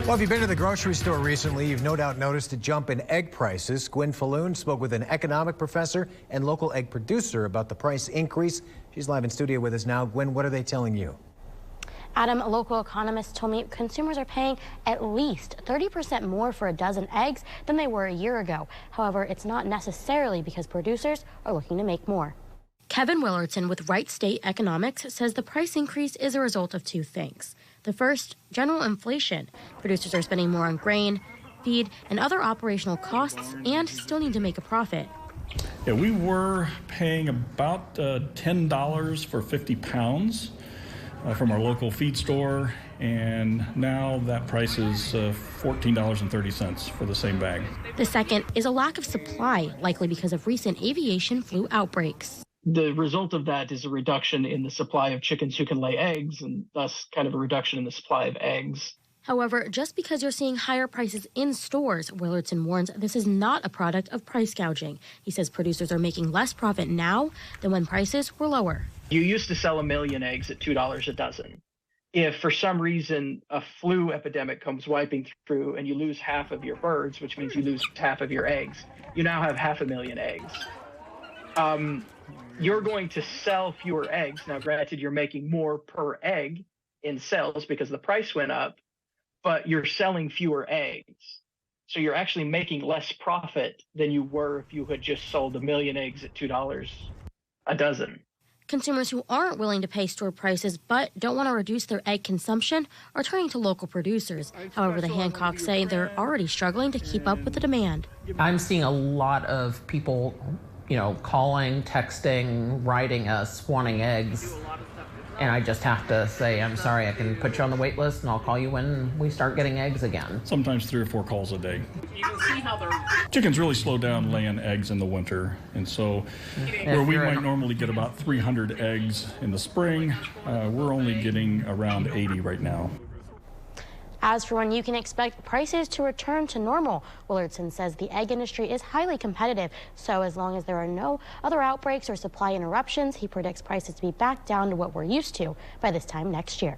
Well, if you've been to the grocery store recently, you've no doubt noticed a jump in egg prices. Gwen Falloon spoke with an economic professor and local egg producer about the price increase. She's live in studio with us now. Gwen, what are they telling you? Adam, a local economist told me consumers are paying at least 30% more for a dozen eggs than they were a year ago. However, it's not necessarily because producers are looking to make more. Kevin Willardson with Wright State Economics says the price increase is a result of two things. The first, general inflation. Producers are spending more on grain, feed, and other operational costs and still need to make a profit. Yeah, we were paying about $10 for 50 pounds from our local feed store, and now that price is $14.30 for the same bag. The second is a lack of supply, likely because of recent aviation flu outbreaks. The result of that is a reduction in the supply of chickens who can lay eggs, and thus kind of a reduction in the supply of eggs. However, just because you're seeing higher prices in stores, Willardson warns this is not a product of price gouging. He says producers are making less profit now than when prices were lower. You used to sell 1 million eggs at $2 a dozen. If for some reason a flu epidemic comes wiping through and you lose half of your birds, which means you lose half of your eggs, you now have 500,000 eggs. You're going to sell fewer eggs. Now, granted, you're making more per egg in sales because the price went up, but you're selling fewer eggs. So you're actually making less profit than you were if you had just sold 1 million eggs at $2 a dozen. Consumers who aren't willing to pay store prices but don't want to reduce their egg consumption are turning to local producers. However, the Hancocks say they're already struggling to keep up with the demand. I'm seeing a lot of people calling, texting, writing us, wanting eggs. And I just have to say, I'm sorry, I can put you on the wait list and I'll call you when we start getting eggs again. Sometimes 3 or 4 calls a day. Chickens really slow down laying eggs in the winter. And so where we might normally get about 300 eggs in the spring, we're only getting around 80 right now. As for when you can expect prices to return to normal, Willardson says the egg industry is highly competitive. So as long as there are no other outbreaks or supply interruptions, he predicts prices to be back down to what we're used to by this time next year.